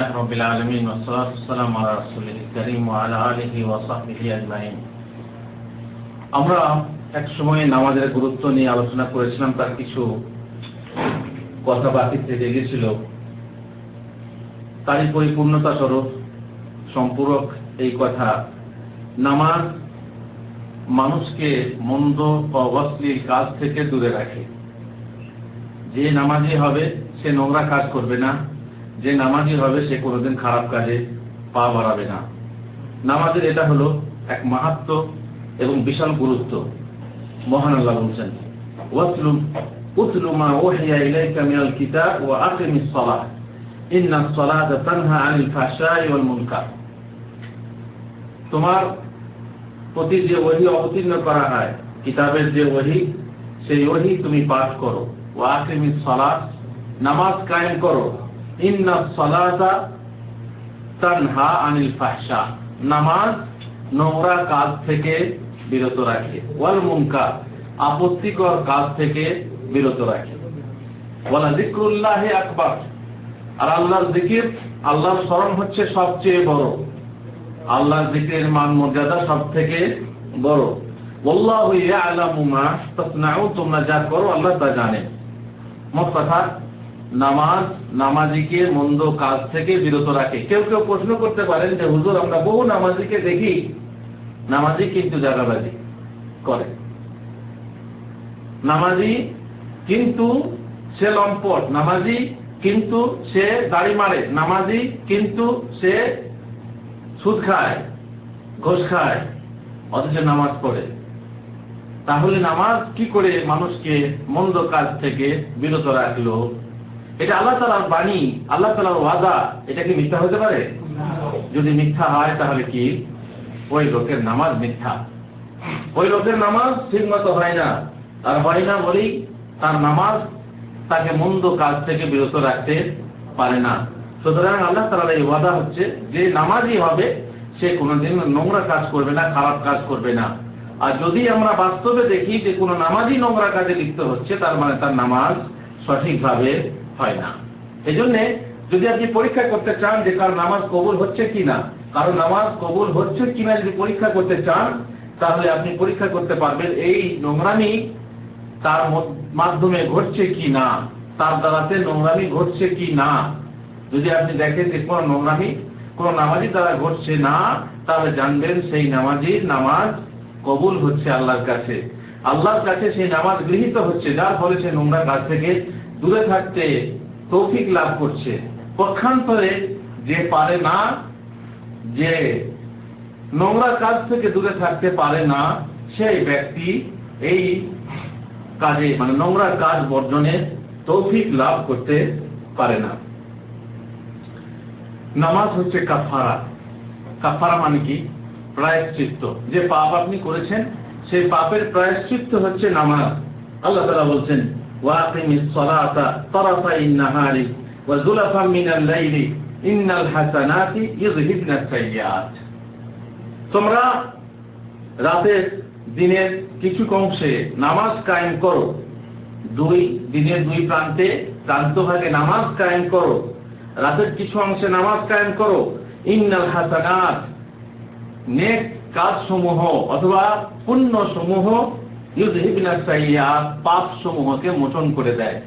রব্বিল আলামিন ওয়া সলাতু ওয়াসসালামু আলা রাসূলিল কারীম ওয়া আলা আলিহি ওয়া সাহবিহি আজমাইন। আমরা এক সময় নামাজের গুরুত্ব নিয়ে আলোচনা করেছিলাম, তার কিছু কথা বাকি থেকে গেছিল। তারই পরিপূর্ণতা স্বরূপ সম্পূরক এই কথা, নামাজ মানুষকে মন্দ ও অশ্লীল কাজ থেকে দূরে রাখে। যে নামাজি হবে সে নোংরা কাজ করবে না, যে নামাজি হবে সে কোনোদিন খারাপ কাজে পা বাড়াবে না। নামাজের এটা হলো এক মাহাত্ম্য এবং বিশাল গুরুত্ব। মহান আল্লাহ বলছেন, উতলু মা উহিয়া ইলাইকা মিনাল কিতাব ওয়া আকিমিস সালাহ ইন্নাস সালাতা তানহা আনিল ফাহশাই ওয়াল মুনকার। তোমার প্রতি যে ওহী অবতীর্ণ করা হয়, কিতাবের যে ওহী, সেই ওহী তুমি পাঠ করো। ওয়া আকিমিস সালাহ, নামাজ কায়েম করো। ইন্নাস সালাতা তানহা আনিল ফাহশা, নামাজ নোংরা কাজ থেকে বিরত রাখে। ওয়াল মুনকার, আপত্তিকর কাজ থেকে বিরত রাখে। ওয়ালা যিকরুল্লাহি আকবার, আর আল্লাহর জিকির, আল্লাহর স্মরণ হচ্ছে সবচেয়ে বড়। আল্লাহর জিকিরের মান মর্যাদা সবথেকে বড়। ওয়াল্লাহু ইয়ালামু মা তাসনাউন, তোমরা যা করো আল্লাহ তা জানেন। মোট কথা, নামাজ নামাজিকে মন্দ কাজ থেকে বিরত রাখে। কেউ কেউ প্রশ্ন করতে পারেন যে হুজুর, আমরা বহু নামাজিকে দেখি নামাজি কিন্তু জাগাবাজি করে, নামাজি কিন্তু সে লম্পট, নামাজি কিন্তু সে দাড়ি মারে, নামাজি কিন্তু সে সুদ খায়, ঘোষ খায়, অথচ নামাজ পড়ে। তাহলে নামাজ কি করে মানুষকে মন্দ কাজ থেকে বিরত রাখলো? এটা আল্লাহ তাআলার বাণী, আল্লাহ তাআলার ওয়াদা। এটা কি মিথ্যা হতে পারে? যদি মিথ্যা হয় তাহলে কি ওই লোকের নামাজ মিথ্যা, ওই লোকের নামাজ ঠিক মতো হয় না। আর হয় না বলেই তার নামাজ তাকে মন্দ কাজ থেকে বিরত রাখতে পারে না। সুতরাং আল্লাহ তাআলার এই ওয়াদা হচ্ছে যে নামাজি হবে সে কোনোদিন নোংরা কাজ করবে না, খারাপ কাজ করবে না। আর যদি আমরা বাস্তবে দেখি যে কোনো নামাজি নোংরা কাজে লিপ্ত হচ্ছে, তার মানে তার নামাজ সঠিকভাবে হয় না। এই জন্য যদি আপনি পরীক্ষা করতে চান যে কার নামাজ কবুল হচ্ছে কিনা, কারো নামাজ কবুল হচ্ছে কিনা যদি পরীক্ষা করতে চান, তাহলে আপনি পরীক্ষা করতে পারবেন এই নোংরামি তার মাধ্যমে ঘটছে কি না, তার দ্বারাতে নোংরামি ঘটছে কি না। যদি আপনি দেখেন যে কোন নোংরামি কোন নামাজি দ্বারা ঘটছে না, তাহলে জানবেন সেই নামাজির নামাজ কবুল হচ্ছে আল্লাহর কাছে। আল্লাহর কাছে সেই নামাজ গৃহীত হচ্ছে, যার ফলে সে নোংরা কাজ থেকে দূরে থাকতে তৌফিক লাভ করছে। পক্ষান্তরে যে পারে না, যে নোংরা কাজ থেকে দূরে থাকতে পারে না, সেই ব্যক্তি এই কাজে মানে নোংরা কাজ বর্জনে তৌফিক লাভ করতে পারে না। নামাজ হচ্ছে কাফারা। কাফারা মানে কি? প্রায়শ্চিত্ত। যে পাপ আপনি করেছেন সেই পাপের প্রায়শ্চিত্ত হচ্ছে নামাজ। আল্লাহ তাআলা বলছেন, ওয়াকিমিস সালাতা তারাফাইন নাহারি ওয়া যুলাফাম মিনাল লাইলি ইন্নাল হাসানাতি ইযহিবনাস সাইয়্যাত। তোমরা রাতের দিনের কিছু অংশে নামাজ কায়েম করো, দিনের দুই প্রান্তভাগে নামাজ কায়েম করো, রাতের কিছু অংশে নামাজ কায়েম করো। ইন্নাল হাসানাত, নেক কাজসমূহ অথবা পুণ্য সমূহ, ইযহিবনাস সাইয়্যাত, পাপ সমূহকে মোচন করে দেয়।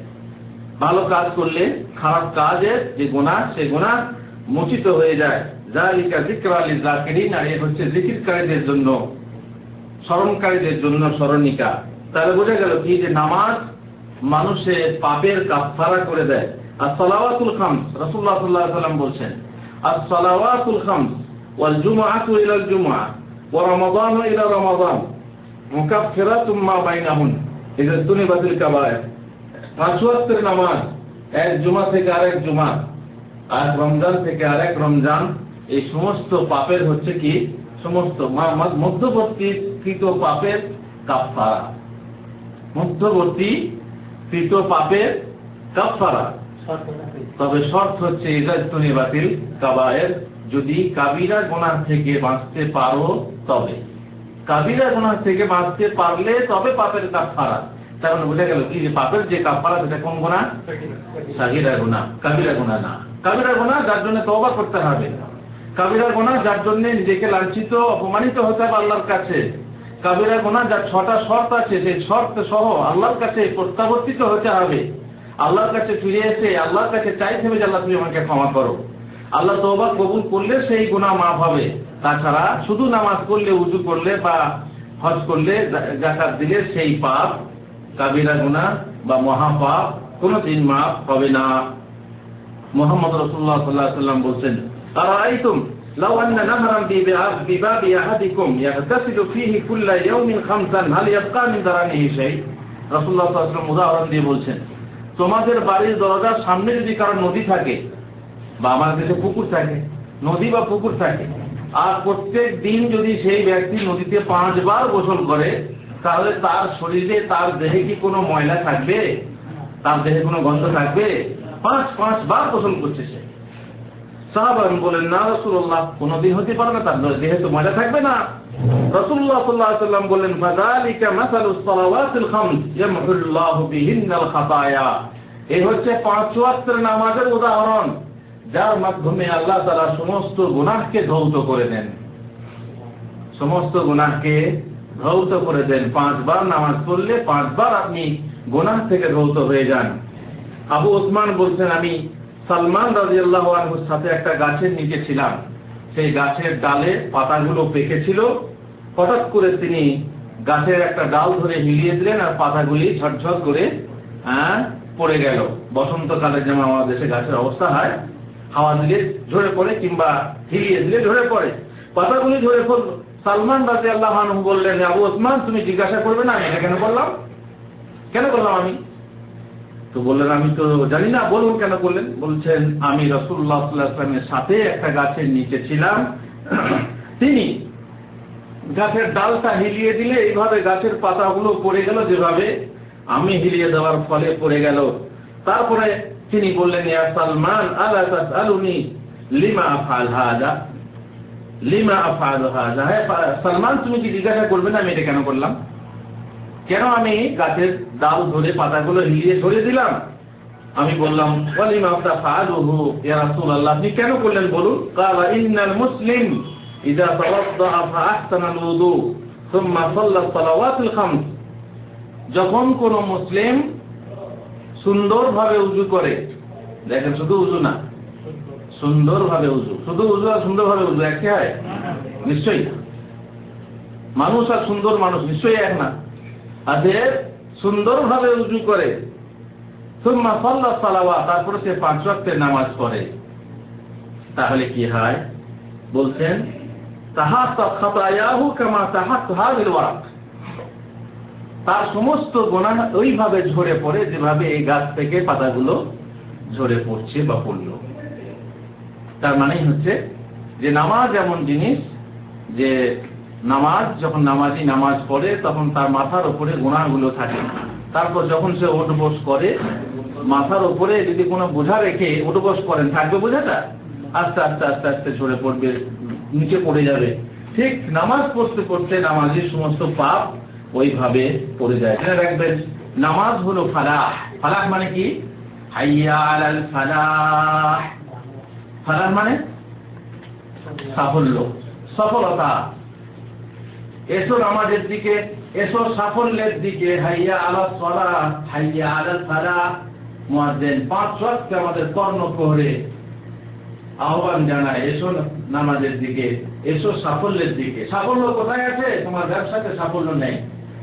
ভালো কাজ করলে খারাপ কাজের যে গুনাহ, সে গুনাহ মোচিত হয়ে যায়। যালিকা যিকরা লিয-যাকিরিন, আর এ হচ্ছে জিকিরকারীদের জন্য, স্মরণকারীদের জন্য স্মরণিকা। তাহলে বোঝা গেল কি যে নামাজ মানুষের পাপের কাফারা করে দেয়। as-সালাওয়াতুল খামস, রাসূলুল্লাহ সাল্লাল্লাহু আলাইহি ওয়াসাল্লাম বলছেন, as-সালাওয়াতুল খামস ওয়াল জুমআতু ইলাল জুমআহ ওয়া রমাদানু ইলা রমাদান মুকাফফিরাতুম মা বাইনাহুন ইযা তুনিবাতিল কাবায়ের। পাঁচ ওয়াক্তের নামাজ এক জুমা থেকে আরেক জুমা, আর রমজান থেকে আরেক রমজান, এই সমস্ত পাপের হচ্ছে কি সমস্ত মধ্যবর্তীকৃত পাপের কাফারা। মধ্যবর্তীকৃত পাপের কাফারা। তবে শর্ত হচ্ছে ইযা তুনিবাতিল কাবায়ের, যদি কাবিরা গুনাহ থেকে বাঁচতে পারো তবে। কাবিরা গুনাহ থেকে বাঁচতে পারলে তবে পাপের কাফারা। তার মানে বোঝা গেল কি যে পাপের যে কাফারা সেটা কোন গুনাহ? সাগীরা গুনাহ, কাবিরা গুনাহ না। কাবিরা গুনাহ যার জন্য তওবা করতে হবে, কাবিরা গুনাহ যার জন্য নিজেকে লাঞ্ছিত অপমানিত হতে হবে আল্লাহর কাছে, কাবিরা গুনাহ যার 6টা শর্ত আছে সেই শর্ত সহ আল্লাহর কাছে প্রত্যাবর্তিত হতে হবে, আল্লাহর কাছে ফিরে এসে আল্লাহর কাছে চাইতে হবে যে আল্লাহ তুমি আমাকে ক্ষমা করো। আল্লাহ তওবা কবুল করলে সেই গুনাহ মাফ হবে। তাছাড়া শুধু নামাজ পড়লে, ওযু করলে বা হজ করলে, যাকাত দিলে সেই পাপ, কাবিরা গুনাহ বা মহাপাপ কোনদিন মাফ হবে না। মুহাম্মদ রাসূলুল্লাহ সাল্লাল্লাহু আলাইহি ওয়াসাল্লাম বলেন, আরাআইতুম লাউ আন্না নাহরান বিবাবি আহাদিকুম ইয়াগতাসিলু ফীহি কুল্লা ইয়াওমিন খামসান হাল ইয়াবকা মিন দারানিহি শাই। রাসূলুল্লাহ সাল্লাল্লাহু আলাইহি ওয়াসাল্লাম উদাহরণ দিয়ে বলছেন, তোমাদের বাড়ির দরজার সামনে যদি কারো নদী থাকে বা আমার দেশে পুকুর থাকে, নদী বা পুকুর থাকে, আর প্রত্যেক দিন যদি সেই ব্যক্তি নদীতে 5 বার গোসল করে, তাহলে তার শরীরে, তার দেহে কি কোনো ময়লা থাকবে? তার দেহে কোনো গন্ধ থাকবে? 5 বার গোসল করছে সে। সাহাবাগণ বলেন, না রাসূলুল্লাহ, কোনদিন হতে পারে না, তার দেহে তো ময়লা থাকবে না। রাসূলুল্লাহ সাল্লাল্লাহু আলাইহি ওয়াসাল্লাম বলেন, ফাযালিকা মাসালুস সালাওয়াতিল খামস ইয়ামহুল্লাহু বিহিন্নাল খাতায়া। এই হচ্ছে 5 ওয়াক্তের নামাজের উদাহরণ, যার মাধ্যমে আল্লাহ তাআলা সমস্ত গুনাহকে ধৌত করে দেন, সমস্ত গুনাহকে ধৌত করে দেন। 5 বার নামাজ পড়লে 5 বার আপনি গুনাহ থেকে ধৌত হয়ে যান। আবু ওসমান বলছেন, আমি সালমান রাদিয়াল্লাহু আনহুর সাথে একটা গাছের নিচে ছিলাম, সেই গাছের ডালে পাতাগুলো পেকেছিল, হঠাৎ করে তিনি গাছের একটা ডাল ধরে হিলিয়ে দিলেন আর পাতাগুলি ঝরঝর করে পড়ে গেল। বসন্তকালে যেমন আমাদের দেশে গাছের অবস্থা হয়, হাওয়া দিলে ঝরে পড়ে কিংবা হিলিয়ে দিলে ঝরে পড়ে, পাতাগুলি ঝরে পড়ল। সালমান রাদিয়াল্লাহু আনহু বললেন, আবু ওসমান, তুমি জিজ্ঞাসা করবে না আমি এটা কেন করলাম? কেন করলাম আমি? তো বললেন, আমি তো জানি না, বলুন কেন করলেন? বলছেন, আমি রাসূলুল্লাহ সাল্লাল্লাহু আলাইহি ওয়াসাল্লামের সাথে একটা গাছের নিচে ছিলাম, তিনি গাছের ডালটা হিলিয়ে দিলে এইভাবে গাছের পাতাগুলো পড়ে গেল, যেভাবে আমি হিলিয়ে দেওয়ার ফলে পড়ে গেল। তারপরে তিনি বললেন, ইয়া সালমান, আলা তাসআলুনি লিমা আফআল হাযা, লিমা আফআল হাযা। হে সালমান, তুমি কি জিজ্ঞাসা করবে না আমি এটা কেন করলাম? কেন আমি গাছের ডাল ধরে পাতাগুলো হিলিয়ে ধরে দিলাম? আমি বললাম, ওয়ালিমা তাফআলুহু ইয়া রাসূলুল্লাহ, আপনি কেন করলেন বলুন? ক্বালা ইন্নাল মুসলিম ইযা তাওয়াদ্দাআ ফাআহসানাল ওযু সুম্মা সাল্লা সালাওয়াতিল খামস। যখন কোন মুসলিম সুন্দরভাবে ওযু করে, দেখেন শুধু ওযু না, সুন্দরভাবে ওযু, শুধু ওযু আর সুন্দরভাবে ওযু একই হয়? নিশ্চয়ই না। মানুষ আর সুন্দর মানুষ নিশ্চয়ই এক না। আদের সুন্দরভাবে ওযু করে, সুম্মা সাল্লা সালাওয়াত, তারপরে সে 5 ওয়াক্তের নামাজ পড়ে, তাহলে কি হয়? বলছেন, তাহাত্তা খাতায়াহু কামা তাহাত্তা হাযিল ওয়ারাক, তার সমস্ত গুনাহ ওইভাবে ঝরে পড়ে যেভাবে এই গাছ থেকে পাতাগুলো ঝরে পড়ছে বা পড়ল। তার মানে হচ্ছে যে নামাজ এমন জিনিস যে নামাজ, যখন নামাজি নামাজ পড়ে তখন তার মাথার উপরে গুনাহগুলো থাকে, তারপর যখন সে ওঠবস করে, মাথার উপরে যদি কোনো বোঝা রেখে ওঠবস করেন, থাকবে বোঝাটা? আস্তে আস্তে আস্তে আস্তে ঝরে পড়বে, নিচে পড়ে যাবে। ঠিক নামাজ পড়তে পড়তে নামাজের সমস্ত পাপ ওইভাবে পড়ে যায়। মনে রাখবেন, নামাজ হলো ফালাহ। ফালাহ মানে কি? হাইয়া আলাল ফালাহ। ফালাহ মানে সাফল্য, সফলতা। এসো নামাজের দিকে, এসো সাফল্যের দিকে। হাইয়া আলাস সালাহ, হাইয়া আলাল ফালাহ। মুয়াজ্জিন 5 ওয়াক্ত আমাদের কর্ণপ্রহরে আহ্বান জানায়, এসো নামাজের দিকে, এসো সাফল্যের দিকে। সাফল্য কোথায় আছে? তোমার ব্যবসাতে সাফল্য নেই।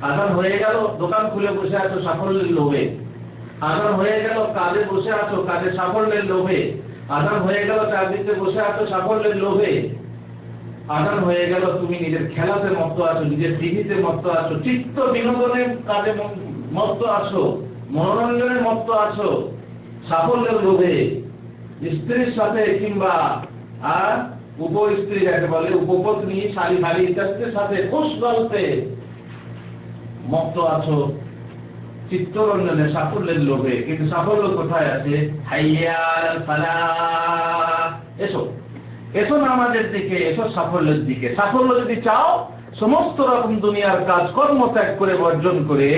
আজান হয়ে গেল, দোকান খুলে বসে আছো সাফল্যের লোভে। আজান হয়ে গেল, কাজে বসে আছো কাজে সাফল্যের লোভে। আজান হয়ে গেল, চাকরিতে বসে আছো সাফল্যের লোভে। আজান হয়ে গেল, তুমি নিজের খেলাতে মত্ত আছো, নিজের টিভিতে মত্ত আছো, চিত্ত বিনোদনের কাজে মত্ত আছো, মনোরঞ্জনের মত্ত আছো সাফল্যের লোভে। স্ত্রীর সাথে কিংবা উপস্ত্রী যাকে বলে, উপপত্নী, শালী ভালী ইত্যাদির সাথে খুশ গল্পে মত্ত আছো, চিত্তরঞ্জনে, সাফল্যের লোভে। কিন্তু সাফল্য কোথায় আছে? হাইয়া আলাল ফালাহ। এসো, এসো নামাজের দিকে, এসো সাফল্যের দিকে। সাফল্য যদি চাও, সমস্ত রকম দুনিয়ার কাজ কর্ম ত্যাগ করে, বর্জন করে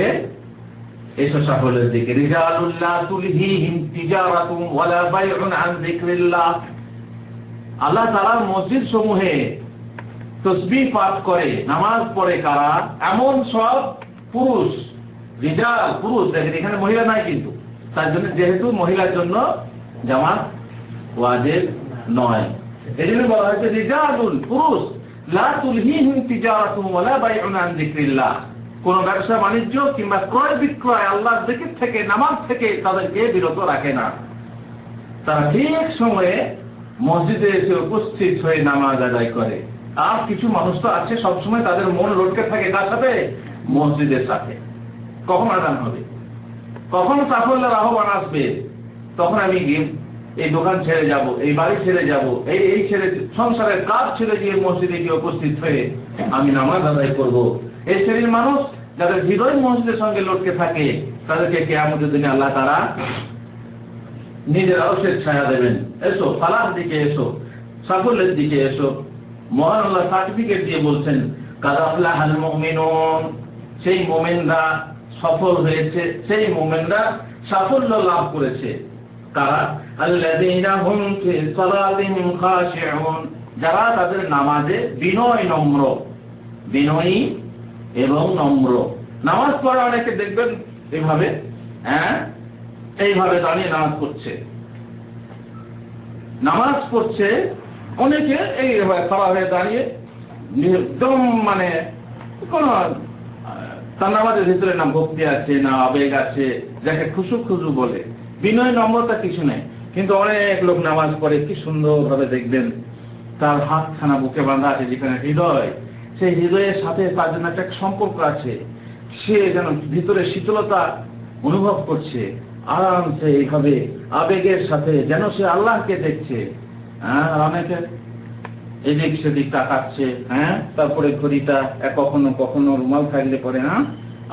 এসো সাফল্যের দিকে। রিজালুন লা তুলহিহিম তিজারাতুন ওয়ালা বাইউন আন যিকরিল্লাহ। আল্লাহ তাআলার মসজিদ সমূহে তাসবিহ পাঠ করে, নামাজ পড়ে কারা? এমন সব পুরুষ, রিজাল পুরুষ, দেখেন এখানে মহিলা নাই কিন্তু, তার জন্য যেহেতু মহিলার জন্য জামাত ওয়াজিব নয়, এই জন্য বলা হয়েছে রিজালুন পুরুষ, লা তুলহিহিম তিজারাতুন ওয়ালা বাইউন আন যিকরিল্লাহ, কোন ব্যবসা বাণিজ্য কিংবা ক্রয় বিক্রয় আল্লাহর জিকির থেকে, নামাজ থেকে তাদেরকে বিরত রাখে না। তারা ঠিক সময়ে মসজিদে এসে উপস্থিত হয়ে নামাজ আদায় করে। আর কিছু মানুষ তো আছে সবসময় তাদের মন লটকে থাকে কার সাথে? মসজিদের সাথে। কখন আজান হবে, কখন সাফল্যের আহ্বান আসবে, তখন আমি গিয়ে এই দোকান ছেড়ে যাব, এই বাড়ি ছেড়ে যাব, এই ছেড়ে সংসারের কাজ ছেড়ে গিয়ে মসজিদে গিয়ে উপস্থিত হয়ে আমি নামাজ আদায় করব। এই শ্রেণীর মানুষ যাদের হৃদয় মসজিদের সঙ্গে লটকে থাকে, তাদেরকে কিয়ামতের দিনে আল্লাহ তাআলা নিজের আরশের ছায়া দেবেন। এসো ফালার দিকে এসো, সাফল্যের দিকে এসো। মহান আল্লাহ সার্টিফিকেট দিয়ে বলছেন কাদ আফলাহাল মুমিনুন, সেই মুমিনরা সফল হয়েছে, সেই মুমিনরা সাফল্য লাভ করেছে। কারা? আল্লাযীনা হুম ফি সালাতিহিম খাশিউন, যারা তাদের নামাজে বিনয় নম্র, বিনয়ী এবং নম্র। নামাজ পড়া অনেকে দেখবেন এইভাবে, এইভাবে দাঁড়িয়ে নামাজ পড়ছে, নামাজ পড়ছে অনেকে এইভাবে খাড়া হয়ে দাঁড়িয়ে একদম মানে কোন তার নামাজের ভিতরে না ভক্তি আছে না আবেগ আছে, যাকে খুশু খুশু বলে, বিনয় নম্রতা কিছু নেই। কিন্তু অনেক লোক নামাজ পড়ে কি সুন্দর ভাবে দেখবেন তার হাতখানা বুকে বাঁধা আছে, যেখানে হৃদয়, সেই হৃদয়ের সাথে তার জন্য একটা সম্পর্ক আছে, সে যেন ভিতরে শীতলতা অনুভব করছে, আরামসে এইভাবে আবেগের সাথে যেন সে আল্লাহকে দেখছে। অনেকে এদিক সেদিক তাকাচ্ছে, তারপরে ঘড়িটা কখনো কখনো রুমাল থাকলে পরে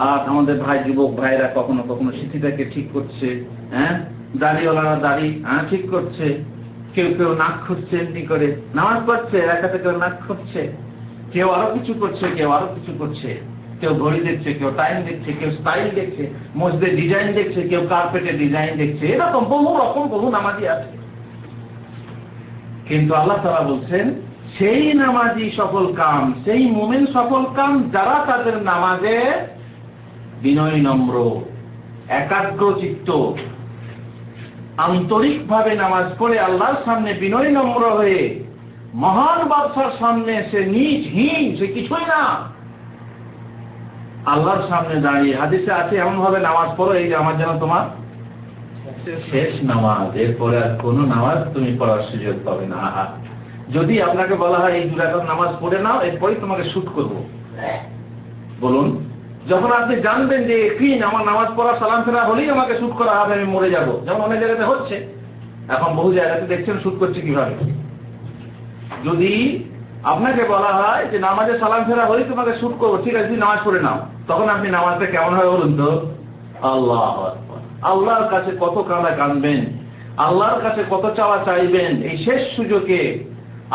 আর আমাদের ভাই যুবক ভাইরা কখনো কখনো সিঁথিটাকে ঠিক করছে, দাড়িওয়ালারা দাড়ি ঠিক করছে, কেউ কেউ নাক খুঁজছে এমনি করে নামাজ পড়ছে, একাতে কেউ নাক খুঁজছে, কেউ আরো কিছু করছে, কেউ আরো কিছু করছে, কেউ ঘড়ি দেখছে, কেউ টাইম দেখছে, কেউ স্টাইল দেখছে, মসজিদের ডিজাইন দেখছে, কেউ কার্পেটের ডিজাইন দেখছে, এরকম বহু রকম বহু নামাজি আছে। কিন্তু আল্লাহ তাআলা বলছেন সেই নামাজি সফল কাম, সেই মুমিন সফল কাম যারা তাদের নামাজে বিনয় নম্র, একাগ্র চিত্ত, আন্তরিক ভাবে নামাজ পড়ে আল্লাহর সামনে বিনয় নম্র হয়ে, মহান বাদশার সামনে সে নিজহীন, সে কিছুই না, আল্লাহর সামনে দাঁড়িয়ে। হাদিসে আছে এমন ভাবে নামাজ পড়ো এই যে আমার যেন তোমার শেষ নামাজ, এরপরে আর কোন নামাজ তুমি পড়ার সুযোগ পাবে না। যদি আপনাকে বলা হয় এই 2 রাকাত নামাজ পড়ে নাও, এরপরে তোমাকে শুট করব, বলুন, যখন আপনি জানবেন যে কি আমার নামাজ পড়া সালাম ফেরা হলেই আমাকে শুট করা হবে, আমি মরে যাব, যেমন অনেক জায়গাতে হচ্ছে, এখন বহু জায়গাতে দেখছেন শুট করছে কিভাবে। যদি আপনাকে বলা হয় যে নামাজে সালাম ফেরা হলেই তোমাকে শুট করবো, ঠিক আছে তুমি নামাজ পড়ে নাও, তখন আপনি নামাজটা কেমন হয় বলুন তো? আল্লাহ আল্লাহর কাছে কত কাঁদা কাঁদবেন, আল্লাহর কাছে কত চাওয়া চাইবেন, এই শেষ সুযোগে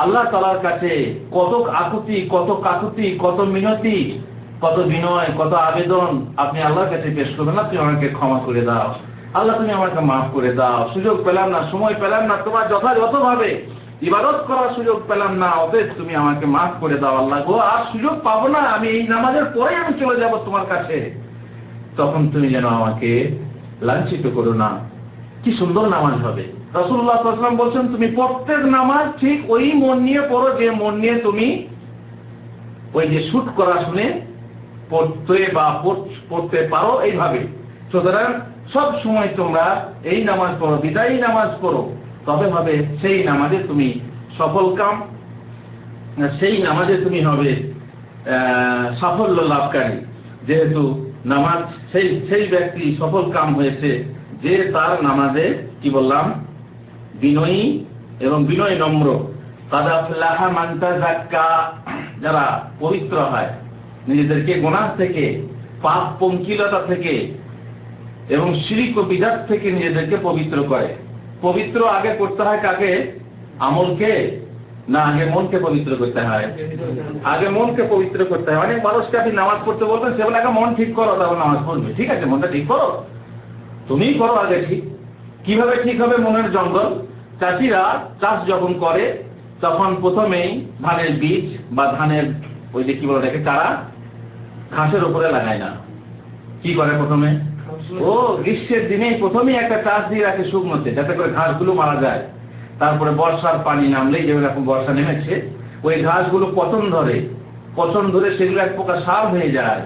আল্লাহ তাআলার কাছে কত আকুতি, কত কাকুতি, কত মিনতি, কত বিনয়, কত আবেদন আপনি আল্লাহর কাছে পেশ করবেন। না, তুমি আমাকে ক্ষমা করে দাও, আল্লাহ তুমি আমাকে মাফ করে দাও, সুযোগ পেলাম না, সময় পেলাম না, তোমার যথাযথ ভাবে ইবাদত করার সুযোগ পেলাম না, অতএব তুমি আমাকে মাফ করে দাও আল্লাহ গো, আর সুযোগ পাবো না, আমি এই নামাজের পরে আমি চলে যাব তোমার কাছে, তখন তুমি যেন আমাকে লাঞ্ছিত করো না। কি সুন্দর নামাজ হবে। রাসূলুল্লাহ সাল্লাল্লাহু আলাইহি ওয়াসাল্লাম বলছেন তুমি প্রত্যেক নামাজ ঠিক ওই মন নিয়ে পড়ো যে মন নিয়ে তুমি ওই যে শুট করা শুনে পড়তে বা পড়তে পারো এইভাবে। সুতরাং সব সময় তোমরা এই নামাজ পড়ো, বিদায়ী নামাজ পড়ো, তবে হবে সেই নামাজে তুমি সফল কাম, সেই নামাজে তুমি হবে সাফল্য লাভকারী। যেহেতু নামাজ সেই ব্যক্তি সফল কাম হয়েছে যে তার নামাজে কি বললাম বিনয়ী এবং বিনয় নম্র। কাদ আফলাহা মান তাযাক্কা, যারা পবিত্র হয়, নিজেদেরকে গুনাহ থেকে, পাপ পঙ্কিলতা থেকে এবং শিরক ও বিদআত থেকে নিজেদেরকে পবিত্র করে। পবিত্র আগে করতে হয় কাকে? আমলকে, না আগে মনকে পবিত্র করতে হয়? আগে মনকে পবিত্র করতে হয়। অনেক মানুষকে আপনি নামাজ পড়তে বলবেন, সে বলে আগে মন ঠিক করো, তারপর নামাজ পড়বে। ঠিক আছে, মনটা ঠিক করো, তুমিই করো আগে ঠিক। কিভাবে ঠিক হবে? মনের জঙ্গল। চাষিরা চাষ যখন করে তখন প্রথমেই ধানের বীজ বা ধানের ওই যে কি বলে ওটাকে চারা ঘাসের উপরে লাগায় না। কি করে প্রথমে? গ্রীষ্মের দিনেই প্রথমেই একটা চাষ দিয়ে রাখে শুকনোতে, যাতে করে ঘাসগুলো মারা যায়। তারপরে বর্ষার পানি নামলেই, যেমন এখন বর্ষা নেমেছে, ওই ঘাসগুলো পচন ধরে সেগুলো এক প্রকার সার হয়ে যায়।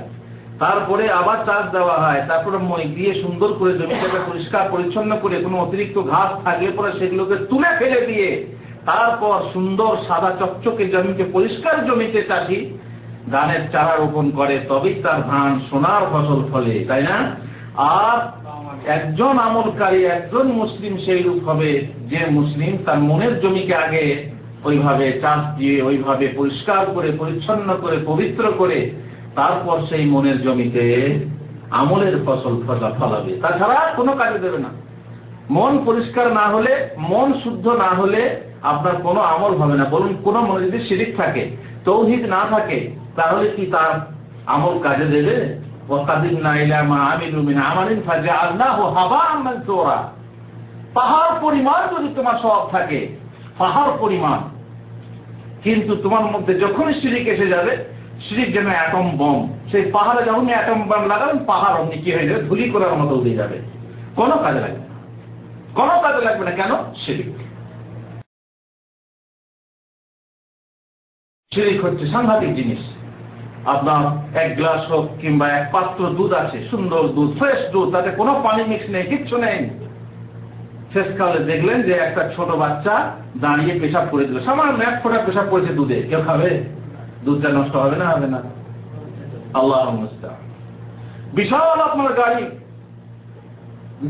তারপরে আবার চাষ দেওয়া হয়, তারপরে মই দিয়ে সুন্দর করে জমিটাকে পরিষ্কার পরিচ্ছন্ন করে কোনো অতিরিক্ত ঘাস থাকলে পরে সেগুলোকে তুলে ফেলে দিয়ে তারপর সুন্দর সাদা চকচকে জমিতে, পরিষ্কার জমিতে চাষি ধানের চারা রোপণ করে, তবেই তার ধান সোনার ফসল ফলে, তাই না? আর একজন আমলকারী, একজন মুসলিম সেই রূপ হবে যে মুসলিম তার মনের জমিকে আগে ওইভাবে চাষ দিয়ে, ওইভাবে পরিষ্কার করে, পরিচ্ছন্ন করে, পবিত্র করে তারপর সেই মনের জমিতে আমলের ফসল ফলাবে। তাছাড়া কোনো কাজে দেবে না। মন পরিষ্কার না হলে, মন শুদ্ধ না হলে আপনার কোনো আমল হবে না। বলুন, কোন মনে যদি শিরক থাকে, তৌহিদ না থাকে, তাহলে কি তার আমল কাজে দেবে? পাহাড় পরিমাণ যদি তোমার স্বভাব থাকে, পাহাড় পরিমাণ, কিন্তু তোমার মধ্যে যখনই শিরক এসে যাবে, শিরক যেন অ্যাটম বম, সেই পাহাড়ে যখন অ্যাটম বম লাগাবেন, পাহাড় অমনি কি হয়ে যাবে? ধুলি করার মতো উড়ে যাবে। কোনো কাজে লাগবে না, কোনো কাজে লাগবে না। কেন? শিরক। শিরক হচ্ছে সাংঘাতিক জিনিস। আপনার এক গ্লাস হোক কিংবা এক পাত্র দুধ আছে, সুন্দর দুধ, ফ্রেশ দুধ, তাতে কোনো পানি মিক্স নেই, কিচ্ছু নেই। শেষকালে দেখলেন যে একটা ছোট বাচ্চা দাঁড়িয়ে পেশাব করে দিল, সামান্য এক ফোঁটা পেশাব করেছে দুধে, কেউ খাবে? দুধটা নষ্ট হবে না? হবে না? আল্লাহুল মুস্তাআন। বিশাল আপনার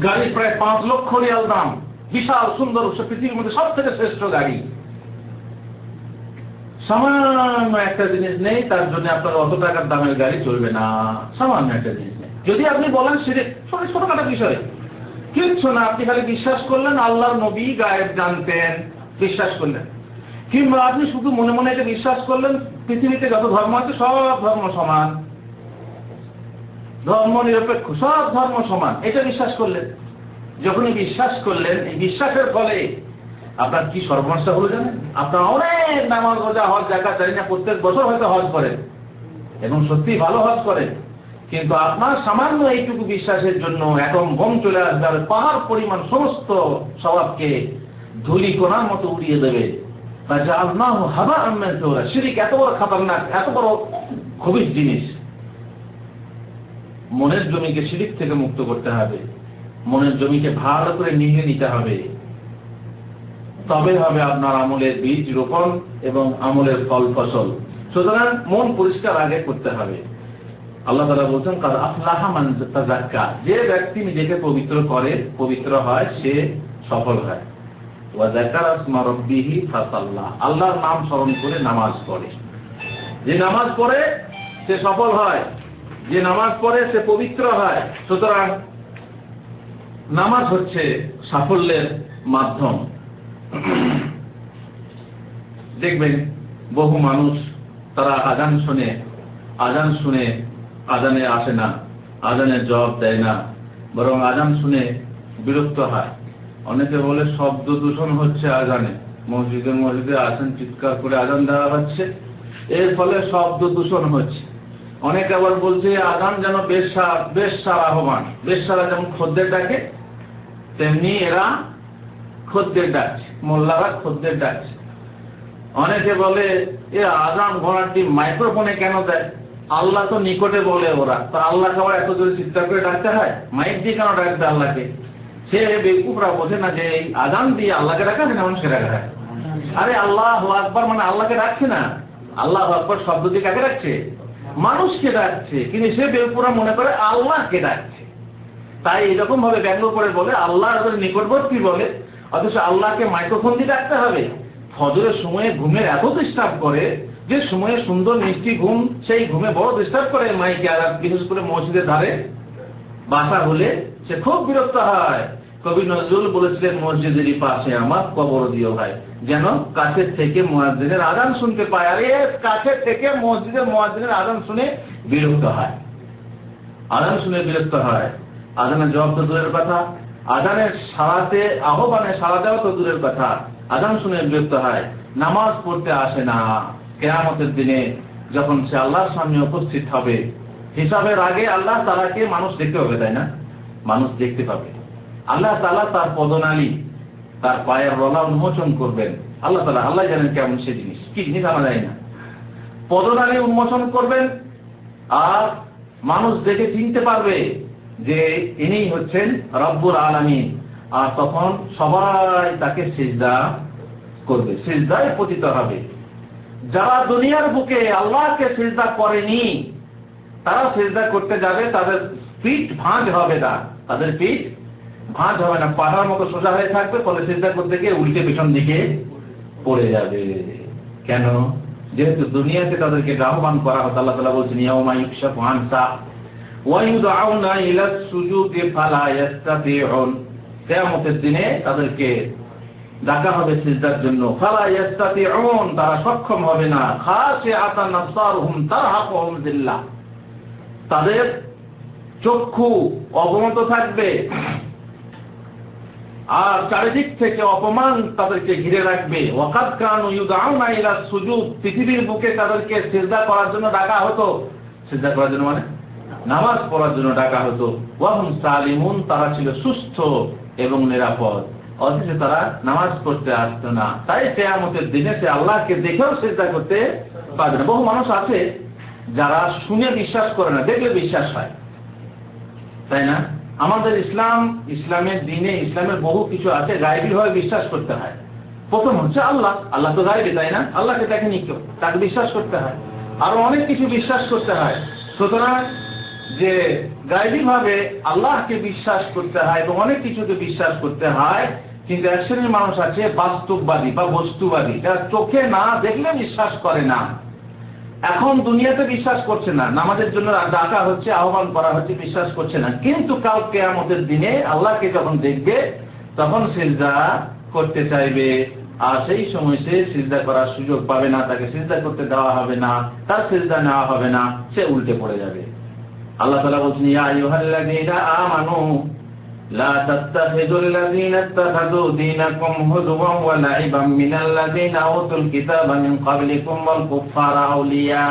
গাড়ি প্রায় 5 লক্ষ রিয়াল দাম, বিশাল সুন্দর, পৃথিবীর মধ্যে সব থেকে শ্রেষ্ঠ গাড়ি, সামান্য একটা জিনিস নেই, তার জন্য আপনার অত টাকার দামের গাড়ি চলবে না। সামান্য একটা জিনিস নেই। যদি আপনি বলেন শিরক, ছোটখাটো বিষয়, কিচ্ছু না, আপনি খালি বিশ্বাস করলেন আল্লাহর নবী গায়েব জানতেন, বিশ্বাস করলেন। কিংবা আপনি শুধু মনে মনে এটা বিশ্বাস করলেন পৃথিবীতে যত ধর্ম আছে সব ধর্ম সমান, ধর্ম নিরপেক্ষ, সব ধর্ম সমান, এটা বিশ্বাস করলেন। যখনই বিশ্বাস করলেন, এই বিশ্বাসের ফলে আপনার কি সর্বনাশটা হলো জানেন? আপনার অনেক নামাজ, রোজা, হজ, যাকাত জানি না, প্রত্যেক বছর হয়তো হজ করেন এবং সত্যি ভালো হজ করেন, কিন্তু আপনার সামান্য এইটুকু বিশ্বাসের জন্য এখন বোম চলে আসবে, পাহাড় পরিমাণ সমস্ত স্বভাবকে ধুলি কোনার মতো উড়িয়ে দেবে। শিরক এত বড় খতরনাক, এত বড় খবিশ জিনিস। মনের জমিকে শিরক থেকে মুক্ত করতে হবে, মনের জমিকে ভালো করে নিয়ে নিতে হবে, তবে হবে আপনার আমলের বীজ রোপণ এবং আমলের ফল ফসল। সুতরাং মন পরিষ্কার আগে করতে হবে। আল্লাহ তাআলা বলছেন, কাদ আফলাহা মান তাযাক্কা, যে ব্যক্তি নিজেকে পবিত্র করে, পবিত্র হয়, সে সফল হয়। ওয়া যাকারা ইসমা রাব্বিহি ফাসাল্লা, আল্লাহর নাম স্মরণ করে নামাজ পড়ে। যে নামাজ পড়ে সে সফল হয়, যে নামাজ পড়ে সে পবিত্র হয়। সুতরাং নামাজ হচ্ছে সাফল্যের মাধ্যম। দেখবেন বহু মানুষ তারা আজান শুনে আজানে আসে না, আজানের জবাব দেয় না, বরং আজান শুনে বিরক্ত হয়। অনেকে বলে শব্দ দূষণ হচ্ছে আজানে, মসজিদে আসেন, চিৎকার করে আজান দেওয়া হচ্ছে, এর ফলে শব্দ দূষণ হচ্ছে। অনেকে আবার বলছে আজান যেন বেশ্যার আহ্বান, বেশ্যারা যেমন খদ্দের ডাকে তেমনি এরা খদ্দের ডাকছে, মোল্লারা খদ্দের ডাকছে। অনেকে বলে এ আজান ঘোড়াটি মাইক্রোফোনে কেন দেয়? আল্লাহ তো নিকটে বলে ওরা, তো আল্লাহকে আবার এত জোরে চিৎকার করে ডাকতে হয়? মাইক দিয়ে কেন ডাকতে আল্লাহকে? সে বেকুফরা বোঝে না যে এই আজান দিয়ে আল্লাহকে ডাকা হয় না মানুষকে ডাকা হয়। আরে আল্লাহু আকবার মানে আল্লাহকে ডাকছে না, আল্লাহু আকবার শব্দ দিয়ে কাকে ডাকছে? মানুষকে ডাকছে, কিন্তু সে বেকুফরা মনে করে আল্লাহকে ডাকছে। তাই এরকম ভাবে ব্যঙ্গ করে বলে আল্লাহ নিকটবর্তী বলে, অথচ আল্লাহকে মাইক্রোফোন দিয়ে ডাকতে হবে। ফজরের সময়ে ঘুমের এত ডিস্টার্ব করে, যে সময়ে সুন্দর মিষ্টি ঘুম, সেই ঘুমে বড় ডিস্টার্ব করে মাইকে। আর বিশেষ করে মসজিদের ধারে বাসা হলে সে খুব বিরক্ত হয়। কবি নজরুল বলেছিলেন, মসজিদেরই পাশে আমার কবর দিও ভাই। যেন কাছে থেকে মুয়াজ্জিনের আযান শুনতে পায়, আর এর কাছে থেকে মসজিদের মুয়াজ্জিনের আযান শুনে বিরক্ত হয়। আযান শুনে বিরক্ত হয়, আযানের জবাব তো দূরের কথা, আযানের সালাতে আহ্বানে সাড়া দেওয়া তো দূরের কথা, আযান শুনে বিরক্ত হয়, নামাজ পড়তে আসে না। কিয়ামতের দিনে যখন সে আল্লাহর সামনে উপস্থিত হবে, হিসাবের আগে আল্লাহ তাআলাকে মানুষ দেখতে হবে, তাই না? মানুষ দেখতে পাবে। আল্লাহ তাআলা তার পদনালী, তার পায়ের রলা উন্মোচন করবেন। আল্লাহ তাআলা, আল্লাহ জানেন কেমন সে জিনিস, কি জিনিস আমরা জানি না। পদনালী উন্মোচন করবেন, আর মানুষ দেখে চিনতে পারবে যে ইনি হচ্ছেন রব্বুল আলামিন। আর তখন সবাই তাকে সিজদা করবে, সিজদায় পতিত হবে। যারা দুনিয়ার বুকে আল্লাহকে সিজদা করেনি, তারা সিজদা করতে যাবে, তাদের পিঠ ভাঁজ হবে না, তাদের পিঠ ভাঁজ হবে না, পাহাড়ের মতো সোজা হয়ে থাকবে। ফলে সিজদা করতে গিয়ে উল্টে পেছন দিকে পড়ে যাবে। কেন? যেহেতু দুনিয়াতে তাদেরকে আহ্বান করা হতো। আল্লাহ তাআলা বলছেন, ইয়াউমা ইউকশাফু আন সাক ওয়া ইউদআউনা ইলা সুজুদি ফালা ইস্তাতিউন। কিয়ামতের দিনে তাদেরকে ডাকা হবে সিজদার জন্য, ফালা ইস্তাতিউন, তারা সক্ষম হবে না। খাশিআতান আবসারুহুম তারহাকুহুম যিল্লাহ, তাদের চক্ষু অবনত থাকবে, আর চারিদিক থেকে অপমান তাদেরকে ঘিরে রাখবে। ওয়াকাদ কানু ইউদআউনা ইলা সুজুদ, পৃথিবীর বুকে তাদেরকে সিজদা করার জন্য ডাকা হতো। সিজদা করার জন্য মানে নামাজ পড়ার জন্য ডাকা হতো। ওয়া হুম সালিমুন, তারা ছিল সুস্থ এবং নিরাপদ, অথচ তারা নামাজ পড়তে আসতো না। তাই কিয়ামতের দিনে সে আল্লাহকে দেখেও সিজদা করতে পারবে না। বহু মানুষ আছে যারা শুনে বিশ্বাস করে না, দেখলে বিশ্বাস হয়, তাই না? আমাদের ইসলামের দিনে ইসলামের বহু কিছু আছে গায়বী ভাবে বিশ্বাস করতে হয়। প্রথম হচ্ছে আল্লাহ, আল্লাহ তো গায়বী, তাই না? আল্লাহকে দেখেনি কেউ, তাকে বিশ্বাস করতে হয়। আরো অনেক কিছু বিশ্বাস করতে হয়। সুতরাং যে গায়বী ভাবে আল্লাহকে বিশ্বাস করতে হয় এবং অনেক কিছুকে বিশ্বাস করতে হয়, কিন্তু এক শ্রেণীর মানুষ আছে বাস্তববাদী বা বস্তুবাদী, যারা চোখে না দেখলে বিশ্বাস করে না। এখন দুনিয়াতে বিশ্বাস করছে না, নামাজের জন্য ডাকা হচ্ছে, আহ্বান করা হচ্ছে, বিশ্বাস করছে না। কিন্তু কাল কিয়ামতের দিনে আল্লাহকে যখন দেখবে তখন সিজদা করতে চাইবে, আর সেই সময় সে সিজদা করার সুযোগ পাবে না, তাকে সিজদা করতে দেওয়া হবে না, তার সিজদা নেওয়া হবে না, সে উল্টে পড়ে যাবে। আল্লাহ তাআলা বলছেন, ইয়া আইয়ুহাল্লাযীনা আমানু লা তাত্তাখিযুল্লাযীনা ইত্তাখাযু দীনাকুম হুজুওয়ান ওয়া লা'iবান মিনাল্লাযীনা উতুল কিতাবা মিন ক্বাবলিকুম ওয়াল কুফফারা আউলিয়া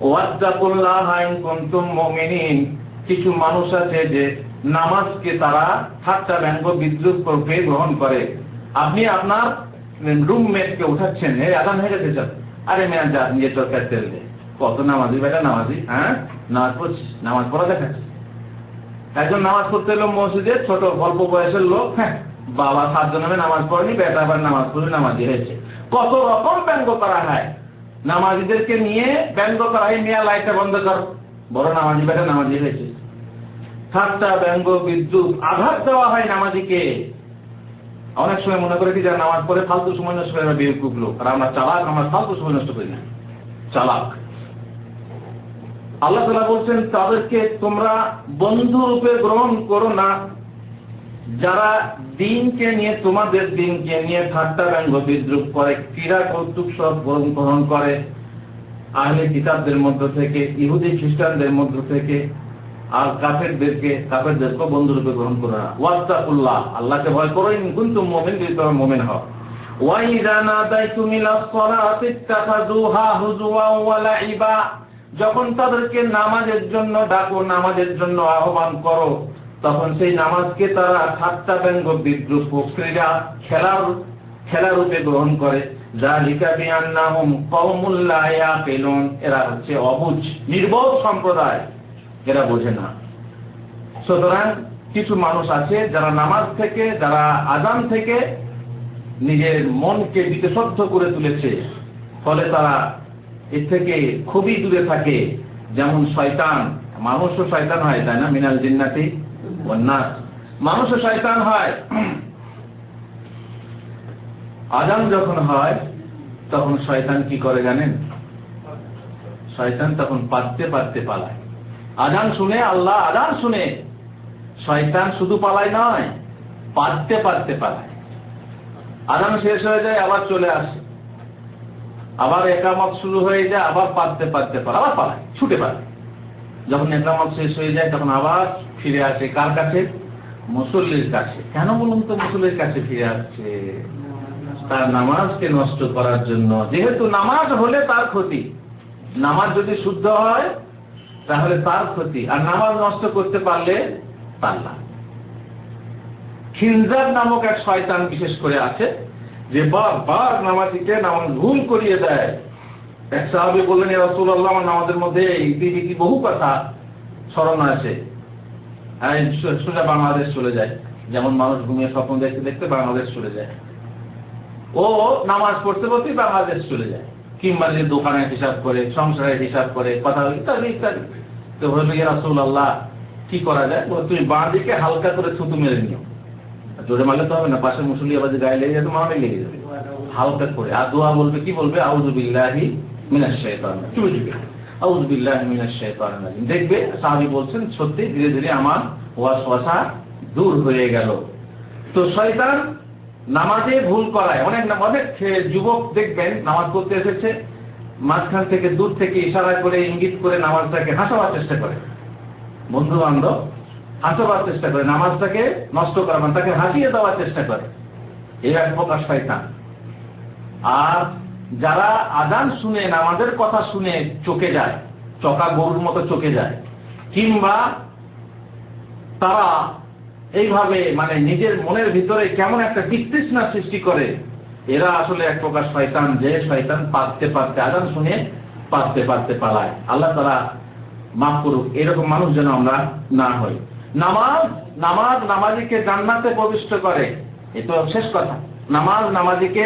ওয়াত্তাকুল্লাহা ইন কুনতুম মুমিনিন। কিছু মানুষ আছে যে নামাজকে তারা ঠাট্টা ব্যঙ্গ বিদ্রুপ করে গ্রহণ করে। আপনি আপনার রুমমেটকে উঠাচ্ছেন, এই আযান হয়ে গেছে, চল, আরে মেয়ে যা নিজে তরকারি তেল দে। কত নামাজি বেটা, নামাজি, হ্যাঁ নামাজ পড়ছিস, নামাজ পড়া দেখাচ্ছিস। একজন নামাজ পড়তে এলো মসজিদে, ছোট অল্প বয়সের লোক, হ্যাঁ বাবা 7 জন্মে নামাজ পড়েনি, বেটা আবার নামাজ পড়ে নামাজি হয়েছে। কত রকম ব্যঙ্গ করা হয়, নামাজিদেরকে নিয়ে ব্যঙ্গ করা হয়, মিয়া লাইটটা বন্ধ কর, বড় নামাজি বেটা নামাজি হয়েছে। ঠাট্টা ব্যঙ্গ বিদ্রুপ আঘাত দেওয়া হয় নামাজিকে। অনেক সময় মনে করে কি যারা নামাজ পড়ে ফালতু সময় নষ্ট করে, বেকুব লোক, আর আমরা চালাক, আমরা ফালতু সময় নষ্ট করি না, চালাক। আল্লাহ তাআলা বলছেন, তাদেরকে তোমরা বন্ধু রূপে গ্রহণ করো না, যারা দিনকে নিয়ে, তোমাদের দিনকে নিয়ে ঠাট্টা ব্যঙ্গ বিদ্রুপ করে, ক্রীড়া কৌতুক সব গ্রহণ করে। আহলে কিতাবদের মধ্য থেকে, ইহুদি খ্রিস্টানদের মধ্য থেকে, আর কাফেরদেরকে বন্ধু রূপে গ্রহণ করো না। ওয়াত্তাকুল্লাহ, আল্লাহকে ভয় করো, ইন কুনতুম মুমিনিন, যদি তোমরা মুমিন হও। ওয়া ইযা নাদাইতুম ইলাস সালাতি ইত্তাখাযুহা হুজুওয়ান ওয়া লা'iবা, যখন তাদেরকে নামাজের জন্য ডাকো, নামাজের জন্য আহ্বান করো, তখন সেই নামাজকে তারা ঠাট্টা ব্যঙ্গ বিদ্রুপ ক্রীড়া খেলা রূপে গ্রহণ করে। যালিকা বিআন্নাহুম কওমুল লা ইয়াকিলুন, এরা হচ্ছে অবুঝ, নির্বোধ সম্প্রদায়, এরা বোঝে না। সুতরাং কিছু মানুষ আছে যারা নামাজ থেকে, যারা আযান থেকে নিজের মনকে বিতশব্দ করে তুলেছে, ফলে তারা এর থেকে খুবই দূরে থাকে। যেমন শয়তান, মানুষও শয়তান হয়, তাই না? মিনাল জিন্নাতি ওয়ান নাস, মানুষও শয়তান হয়। আযান যখন হয় তখন শয়তান কি করে জানেন? শয়তান তখন পালাতে পালায়। আযান শুনে, আল্লাহ আযান শুনে শয়তান শুধু পালায় নয়, পালাতে পালায়। আজান শেষ হয়ে যায়, আবার চলে আসে, আবার একামত শুরু হয়ে যায়, আবার পারতে পারতে পারে, আবার পালায়, ছুটে পারে। যখন একামত শেষ হয়ে যায় তখন আবার ফিরে আসে কার কাছে? মুসল্লির কাছে। কেন বলুন তো মুসল্লির কাছে ফিরে আসছে? তার নামাজকে নষ্ট করার জন্য। যেহেতু নামাজ হলে তার ক্ষতি, নামাজ যদি শুদ্ধ হয় তাহলে তার ক্ষতি, আর নামাজ নষ্ট করতে পারলে তার লাভ। খিনজার নামক এক শয়তান বিশেষ করে আছে, যে বারবার নামাজীকে নামাজ ভুল করিয়ে দেয়। এক সাহাবী বললেন, ইয়া রাসূলুল্লাহ, আমার নামাজের মধ্যে ইতি বহু কথা স্মরণ আছে, সোজা বাংলাদেশ চলে যায়। যেমন মানুষ ঘুমিয়ে স্বপ্ন দেখতে দেখতে বাংলাদেশ চলে যায়, ও নামাজ পড়তে পড়তেই বাংলাদেশ চলে যায়। কিংবা যে দোকানের হিসাব করে, সংসারের হিসাব করে, কথা ইত্যাদি ইত্যাদি। তো বলল, ইয়া রাসূলুল্লাহ, কি করা যায়? তুমি বাঁ দিকে হালকা করে থুতু মেরে নিও। জোরে মারলে তো হবে না, পাশে মুসল্লি আবার গায়ে লেগে যাবে, মারামারি লেগে যাবে। হালকা করে। আর দোয়া বলবে, কি বলবে? আউযু বিল্লাহি মিনাশ শাইতানির রাজিম, চুপে চুপে আউযু বিল্লাহি মিনাশ শাইতানির রাজিম। দেখবে সাহাবী বলছেন, সত্যি ধীরে ধীরে আমার ওয়াসওয়াসা দূর হয়ে গেল। তো শয়তান নামাজে ভুল করায়। অনেক যুবক দেখবেন নামাজ পড়তে এসেছে, মাঝখান থেকে দূর থেকে ইশারা করে, ইঙ্গিত করে নামাজটাকে হাসাবার চেষ্টা করে, বন্ধু বান্ধব হাসাবার চেষ্টা করে, নামাজটাকে নষ্ট করা, মানে তাকে হাসিয়ে দেওয়ার চেষ্টা করে। এই এক প্রকার শয়তান। আর যারা আজান শুনে, নামাজের কথা শুনে চোখে যায়, চকা গরুর মতো চোখে যায়, কিংবা তারা এইভাবে মানে নিজের মনের ভিতরে কেমন একটা বিতৃষ্ণা সৃষ্টি করে, এরা আসলে এক প্রকার শয়তান। যে শয়তান পারতে পারতে আজান শুনে পারতে পারতে পালায়। আল্লাহ তাআলা মাফ করুক, এরকম মানুষ যেন আমরা না হই। নামাজ নামাজীকে জান্নাতে প্রবিষ্ট করে, এটা শেষ কথা। নামাজ নামাজীকে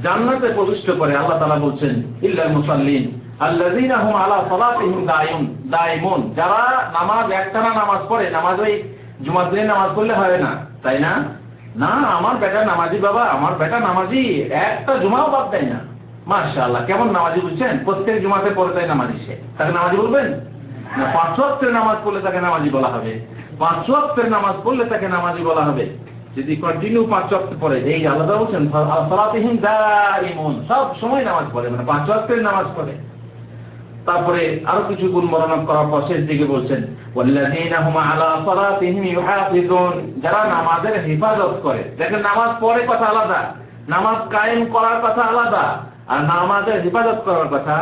জান্নাতে প্রবিষ্ট করে। আল্লাহ তাআলা বলছেন, ইল্লাল মুসাল্লিন আল্লাযীনা হুম আলা সালাতিহিম দায়িমুন। যারা নামাজ একটানা নামাজ পড়ে, নামাজ ওই জুমার দিনে নামাজ পড়লে হয় না, তাই না? না, আমার বেটা নামাজি বাবা, আমার বেটা নামাজি, একটা জুমাও বাদ দেয় না। মাশাআল্লাহ, কেমন নামাজি বুঝছেন? প্রত্যেক জুমাতে পড়ে তাই নামাজি, সে তাকে নামাজি বলবেন না? 5 ওয়াক্তের নামাজ পড়লে তাকে নামাজি বলা হবে। 5 ওয়াক্তের নামাজ পড়লে তাকে নামাজি বলা হবে। যদি কন্টিনিউ 5 ওয়াক্ত পড়ে, এই আলাদা বলছেন সালাতিহিম দায়িমুন, সব সময় নামাজ পড়ে, মানে 5 ওয়াক্তের নামাজ পড়ে। তারপরে আরো কিছু গুণ বর্ণনা করার পর শেষ দিকে বলছেন, ওয়াল্লাযীনা হুম আলা সালাতিহিম ইউহাফিজুন। যারা নামাজের হেফাজত করে। দেখেন, নামাজ পড়ে কথা আলাদা, নামাজ কায়েম করার কথা আলাদা, আর নামাজের হেফাজত করার কথা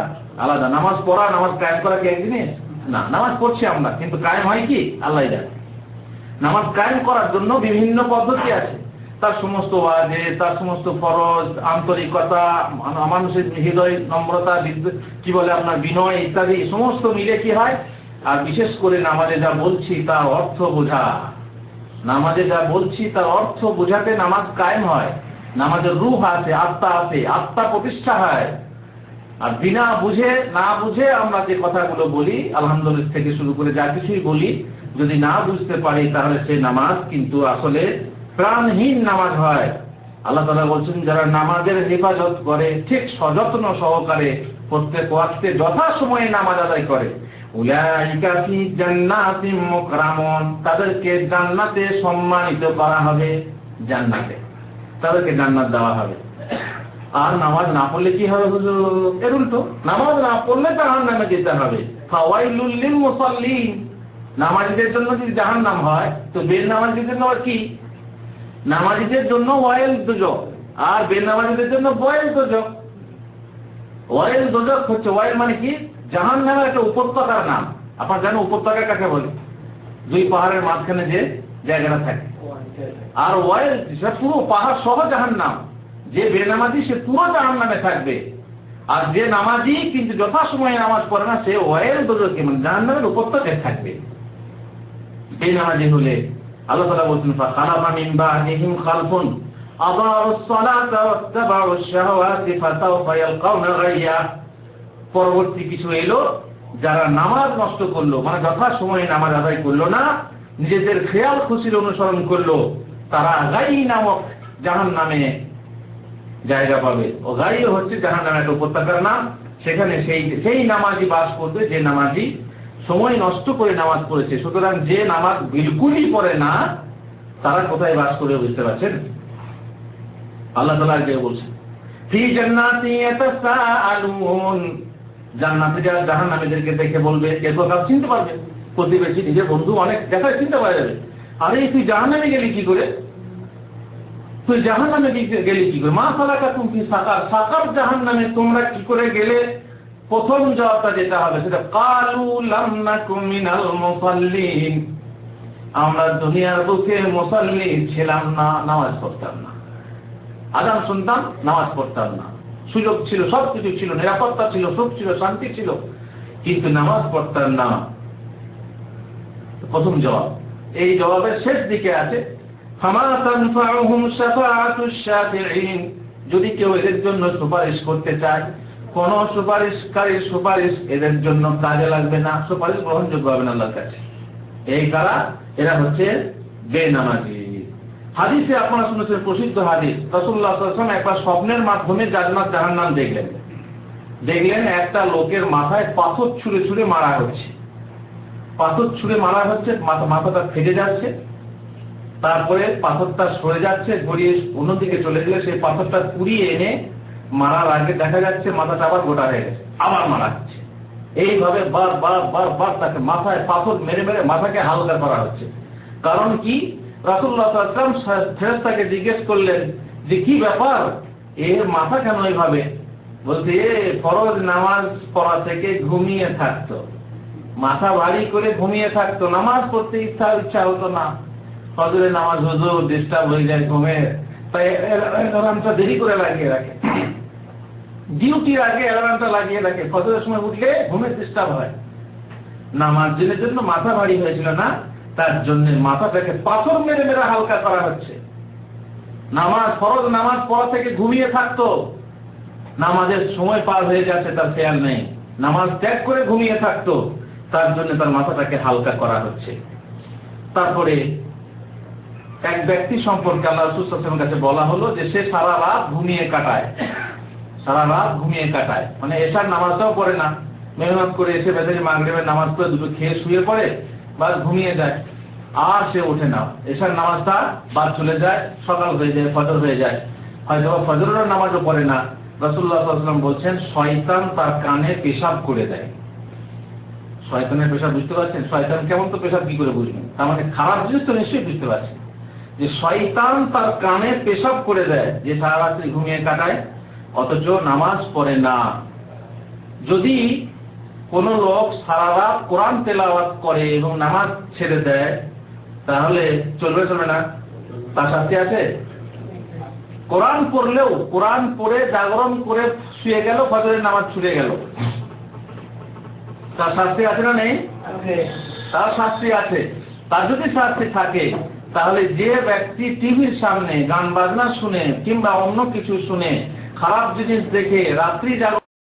আলাদা। নামাজ পড়া, নামাজ কায়েম করা কি এক জিনিস না? নামাজ পড়ছি আমরা, কিন্তু কায়েম হয় কি আল্লাহই জানে। নামাজ কায়েম করার জন্য বিভিন্ন পদ্ধতি আছে, তার সমস্ত ওয়াজে, তার সমস্ত ফরজ, আন্তরিকতা, মানুষের হৃদয়, নম্রতা, কি বলে আপনার বিনয় ইত্যাদি সমস্ত মিলে কি হয়। আর বিশেষ করে নামাজে যা বলছি তার অর্থ বোঝা, নামাজে যা বলছি তার অর্থ বোঝাতে নামাজ কায়েম হয়। নামাজের রূহ আছে, আত্মা আছে, আত্মা প্রতিষ্ঠা হয়। আর বিনা বুঝে, না বুঝে আমরা যে কথাগুলো বলি, আলহামদুলিল্লাহ থেকে শুরু করে যা কিছুই বলি, যদি না বুঝতে পারি তাহলে সে নামাজ কিন্তু আসলে প্রাণহীন নামাজ হয়। আল্লাহ তাআলা বলছেন, যারা নামাজের হেফাজত করে, ঠিক সযত্ন সহকারে প্রত্যেক ওয়াক্তে যথাসময়ে নামাজ আদায় করে, উলাইকা ফি জান্নাতিন মুকরামুন, তাদেরকে জান্নাতে সম্মানিত করা হবে। জান্নাতে তাদেরকে জান্নাত দেওয়া হবে। আর নামাজ না পড়লে কি হবে হুজুর? এর উল্টো, নামাজ না পড়লে জাহান্নামে যেতে হবে। ফাওয়াইলুল লিল মুসাল্লিন, নামাজীদের জন্য যদি জাহান্নাম হয়, তো বেনামাজীদের জন্য আর কি? নামাজীদের জন্য ওয়াইল দুজক, আর বেনামাজীদের জন্য বয়েল দুজক। ওয়াইল দুজক হচ্ছে, ওয়াইল মানে কি? জাহান্নামের একটা উপত্যকার নাম। আপনারা জানেন উপত্যকা কাকে বলে? দুই পাহাড়ের মাঝখানে যে জায়গাটা থাকে। আর ওয়াইল পুরো পাহাড় সহ জাহান্নাম। যে বেনামাজি সে পুরো জাহান্নামে থাকবে, আর যে নামাজি কিন্তু যথাসময়ে নামাজ পড়ে না, সে ওয়াইল দুজকে, মানে জাহান্নামের উপত্যকায় থাকবে। বেনামাজি হলে আল্লাহ তাআলা বলছেন, ফাখালাফা মিন বা'দিহিম খালফুন আদাউস সালাতা ওয়াত্তাবাউশ শাহাওয়াতি ফাসাওফা ইয়ালকাউনা গায়্যা। পরবর্তী কিছু এলো, যারা নামাজ নষ্ট করলো, মানে যথাসময়ে নামাজ আদায় করলো না, নিজেদের খেয়াল খুশির অনুসরণ করলো, তারা গাই নামক জাহান্নামে জায়গা পাবে। ও গাই হচ্ছে জাহান্নামের একটা উপত্যকার নাম। সেখানে সেই নামাজি বাস করবে, যে নামাজি সময় নষ্ট করে নামাজ পড়েছে। সুতরাং যে নামাজ বিলকুলই পড়ে না, তারা কোথায় বাস করে বুঝতে পারছেন? আল্লাহ তাআলা আগে বলছেন ফি জান্নাতি ইয়াতাসাআলুন, জান্নাতে যারা জাহান্নামীদেরকে দেখে বলবে, এরপর কাউ চিনতে পারবে, প্রতিবেশী, নিজের বন্ধু, অনেক দেখা চিনতে পারা যাবে, আরে তুই জাহান্নামে গেলি কি করে, তুই জাহান্নামে গেলি কি করে, মা সালাকাকুম ফি সাকার, সাকার জাহান্নামে তোমরা কি করে গেলে? প্রথম জবাবটা যেটা হবে সেটা কালু লাম নাকু মিনাল মুসাল্লিন, আমরা দুনিয়ার বুকে মুসাল্লি ছিলাম না, নামাজ পড়তাম না, আযান শুনতাম, নামাজ পড়তাম না, সুযোগ ছিল, সবকিছু ছিল, নিরাপত্তা ছিল, সুখ ছিল, শান্তি ছিল, কিন্তু নামাজ পড়তাম না। প্রথম জবাব। এই জবাবের শেষ দিকে আছে ফামা তানফাউহুম শাফাআতুশ শাফিঈন, যদি কেউ এদের জন্য সুপারিশ করতে চায়, কোন সুপারিশকারীর সুপারিশ এদের জন্য কাজে লাগবে না, সুপারিশ গ্রহণযোগ্য হবে না আল্লাহর কাছে। এই কারা? এরা হচ্ছে বেনামাজি। হাদিসে আপনারা শুনেছেন, প্রসিদ্ধ হাদিস, রাসূলুল্লাহ সাল্লাল্লাহু আলাইহি ওয়াসাল্লাম একবার স্বপ্নের মাধ্যমে জান্নাত জাহান্নাম দেখলেন একটা লোকের মাথায় পাথর ছুঁড়ে ছুঁড়ে মারা হচ্ছে, পাথর ছুঁড়ে মারা হচ্ছে, মাথাটা ফেটে যাচ্ছে, তারপরে পাথরটা সরে যাচ্ছে, গড়িয়ে অন্যদিকে চলে গেলে সেই পাথরটা কুড়িয়ে এনে মারার আগে দেখা যাচ্ছে মাথাটা আবার গোটা হয়ে গেছে, আবার মারা হচ্ছে। এইভাবে বার তাকে মাথায় পাথর মেরে মেরে মাথাকে হালকা করা হচ্ছে। কারণ কি? রাসূলুল্লাহ সাল্লাল্লাহু আলাইহি ওয়াসাল্লাম ফেরেশতাকে জিজ্ঞেস করলেন যে কি ব্যাপার, এর মাথা কেন এইভাবে? বলতে ফরজ নামাজ পড়া থেকে ঘুমিয়ে থাকতো, মাথা ভারী করে ঘুমিয়ে থাকতো, নামাজ পড়তে ইচ্ছা হতো না, ফজরের নামাজ হুজুর ডিস্টার্ব হয়ে যায় ঘুমে, তাই অ্যালার্মটা দেরি করে লাগিয়ে রাখে, ডিউটির আগে অ্যালার্মটা লাগিয়ে রাখে, ফজরের সময় উঠলে ঘুমের ডিস্টার্ব হয়। নামাজ দিনের জন্য মাথা ভারী হয়েছিল না, তার জন্য মাথাটাকে পাথর মেরে মেরে হালকা করা হচ্ছে। নামাজ, ফরজ নামাজ পড়া থেকে ঘুমিয়ে থাকতো, নামাজের সময় পার হয়ে যাচ্ছে তার খেয়াল নেই, নামাজ ত্যাগ করে ঘুমিয়ে থাকতো, তার জন্য তার মাথাটাকে হালকা করা হচ্ছে। তারপরে এক ব্যক্তি সম্পর্কে আল্লাহ রাসূল সাল্লাল্লাহু আলাইহি ওয়াসাল্লামের কাছে বলা হলো যে সে সারা রাত ঘুমিয়ে কাটায়, মানে এশার নামাজটাও পড়ে না, মেহনত করে এসে বেজারি মাগরিবের নামাজ পড়ে দুটো খেয়ে শুয়ে পড়ে, বাস ঘুমিয়ে যায়, আর সে ওঠে না, এশার নামাজটা বাদ চলে যায়, সকাল হয়ে যায়, ফজর হয়ে যায়, হয়তো ফজরের নামাজও পড়ে না। রাসূলুল্লাহ সাল্লাল্লাহু আলাইহি ওয়াসাল্লাম বলছেন শয়তান তার কানে পেশাব করে দেয়। শয়তানের পেশাব বুঝতে পারছেন? শয়তান কেমন, তো পেশাব কি করে বুঝবেন? তার মানে খারাপ জিনিস তো নিশ্চয়ই বুঝতে পারছেন যে শয়তান তার কানে পেশাব করে দেয়, যে সারা রাত্রি ঘুমিয়ে কাটায় অথচ নামাজ পড়ে না। যদি কোন লোক সারা রাত কোরআন তেলাওয়াত করে এবং নামাজ ছেড়ে দেয় তাহলে চলবে না? তার শাস্তি আছে? কোরআন পড়লেও, কোরআন পড়ে জাগরণ করে শুয়ে গেল, ফজরের নামাজ ছুটে গেল, তার শাস্তি আছে না নেই? তার শাস্তি আছে। তার যদি শাস্তি থাকে তাহলে যে ব্যক্তি টিভির সামনে গান বাজনা শুনে কিংবা অন্য কিছু শুনে খারাপ জিনিস দেখে রাত্রি জাগরণ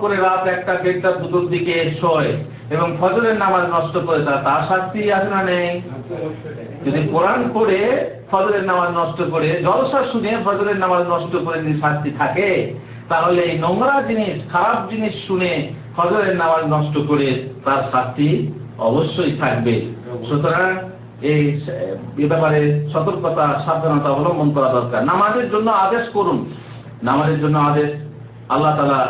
করে রাত 1টা, 1:30, 2টোর দিকে শোয় এবং ফজরের নামাজ নষ্ট করে, তার শাস্তি আছে না নেই? যদি কোরআন পড়ে ফজরের নামাজ নষ্ট করে, জলসা শুনে ফজরের নামাজ নষ্ট করে যদি শাস্তি থাকে, তাহলে এই নোংরা জিনিস, খারাপ জিনিস শুনে ফজরের নামাজ নষ্ট করে তার শাস্তি অবশ্যই থাকবে। সুতরাং এই ব্যাপারে সতর্কতা, সাবধানতা অবলম্বন করা দরকার। নামাজের জন্য আদেশ করুন, নামাজের জন্য আদেশ আল্লাহ তাআলা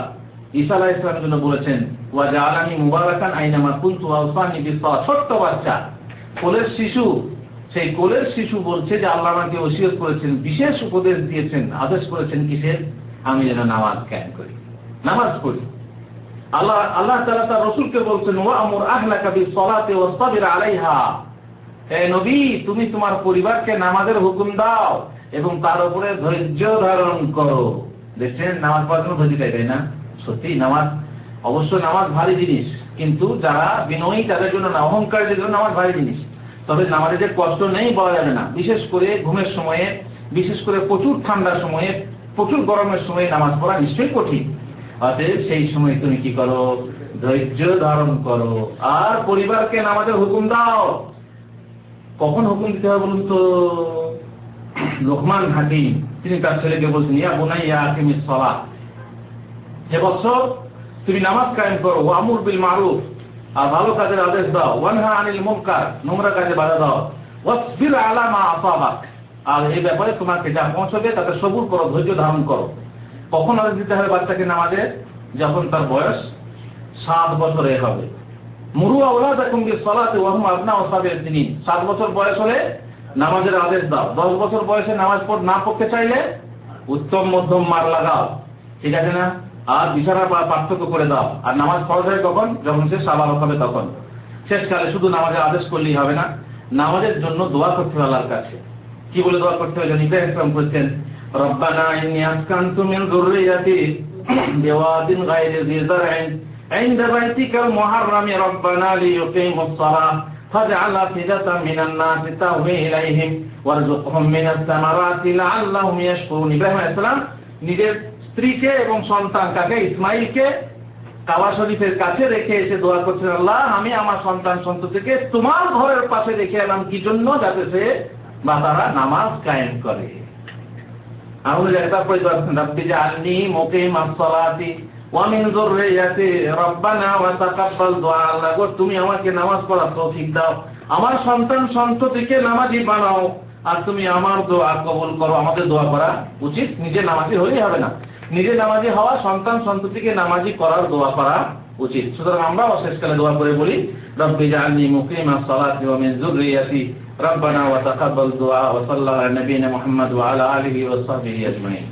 ঈসা আলাইহিস সালামের জন্য বলেছেন ওয়া জাআলানি মুবারাকান আইনামা কুনতু ওয়া আওসানি বিস-সালাত। ছোট্ট বাচ্চা, কোলের শিশু, সেই কোলের শিশু বলছে যে আল্লাহ আমাকে ওসিয়ত করেছেন, বিশেষ উপদেশ দিয়েছেন, আদেশ করেছেন কিসের? আমি যেন নামাজ কায়েম করি, নামাজ পড়ি। আল্লাহ তাআলা তার রাসূলকে বলছেন ওয়া আমুর আহলাকা বিস-সালাতি ওয়াসতাবির আলাইহা, হে নবী তুমি তোমার পরিবারকে নামাজের হুকুম দাও এবং তার উপরে ধৈর্য ধারণ করো। দেখছেন নামাজ পড়ার জন্য ধৈর্য চাই, তাই না? সত্যি নামাজ, অবশ্য নামাজ ভারী জিনিস, কিন্তু যারা বিনয়ী তাদের জন্য না, অহংকারীদের জন্য নামাজ ভারী জিনিস। তবে নামাজে যে কষ্ট নেই বলা যাবে না, বিশেষ করে ঘুমের সময়ে, বিশেষ করে প্রচুর ঠান্ডার সময়ে, প্রচুর গরমের সময়ে নামাজ পড়া নিশ্চয়ই কঠিন। অতএব সেই সময় তুমি কি করো? ধৈর্য ধারণ করো আর পরিবারকে নামাজের হুকুম দাও। কখন হুকুম দিতে হবে বলুন তো? লোকমান হাকিম তিনি তার ছেলেকে বলছেন ইয়া বুনাইয়া আকিমিস সালাত, হে বৎস তুমি নামাজ কায়েম করো, ওয়া আমুর বিল মারুফ আর ভালো কাজের আদেশ দাও, ওয়ানহা আনিল মুনকার নোংরা কাজে বাধা দাও, ওয়াসবির আলা মা আসাবাক আর এই ব্যাপারে তোমাকে যা পৌঁছবে তাতে সবুর করো, ধৈর্য ধারণ করো। কখন আদেশ দিতে হবে বাচ্চাকে নামাজে? যখন তার বয়স 7 বছরে হবে। মুরু আওলাদাকুম বিসসালাতি ওয়া হুম আবনাউ সাবির সিনিন। 7 বছর বয়স হলে নামাজের আদেশ দাও। 10 বছর বয়সে নামাজ না পড়তে চাইলে উত্তম মধ্যম মার লাগাও, ঠিক আছে না? আর বিছানা পার্থক্য করে দাও। আর নামাজ ফরজ হয় কখন? যখন সে সাবালক হবে তখন। শেষকালে শুধু নামাজের আদেশ করলেই হবে না, নামাজের জন্য দোয়া করতে হবে আল্লাহর কাছে। কি বলে দোয়া করতে হবে? ইব্রাহিম ইসলাম করতেন, রব্বানা ইন্নী আসকানতু মিন যুররিয়াতি বিওয়াদিন গায়রি যি যার'ইন ইনদা বাইতিকাল মুহাররামি রব্বানা লিয়ুকিমুস সালাহ ফাজআল আফিদাতাম মিনান নাসি তাহওয়ি ইলাইহিম ওয়ারযুকহুম মিনাস সামারাতি লাআল্লাহুম ইয়াশকুরুন। ইব্রাহিম আলাইহিস সালাম নিজের স্ত্রীকে এবং সন্তান কাকে ইসমাইলকে কাবা শরীফের কাছে রেখে এসে দোয়া করছেন, আল্লাহ আমি আমার সন্তান সন্ততিকে তোমার ঘরের পাশে রেখে এলাম, কি জন্য? যাতে সে বা তারা নামাজ কায়েম করে। আমরা তারপরে দোয়া করছেন, রাব্বি জাআলনি মুকিমাস সালাতি ওয়া মিন যুররিয়াতি রব্বানা ওয়া তাকাব্বাল দুআ। আল্লাহ গো তুমি আমাকে নামাজ পড়ার তৌফিক দাও, আমার সন্তান সন্ততিকে নামাজি বানাও, আর তুমি আমার দোয়া কবুল করো। আমাদের দোয়া করা উচিত, নিজে নামাজি হলেই হবে না, নিজে নামাজি হওয়া, সন্তান সন্ততিকে নামাজি করার দোয়া করা উচিত। সুতরাং আমরাও শেষকালে দোয়া করে বলি, রব্বি জাআলনি মুকিমাস সালাতি ওয়া মিন যুররিয়াতি রব্বানা ওয়া তাকাব্বাল দুআ। ওয়া সাল্লাল্লাহু আলা নবিয়িনা মুহাম্মদ ওয়া আলা আলিহি ওয়া সাহবিহি আজমাইন।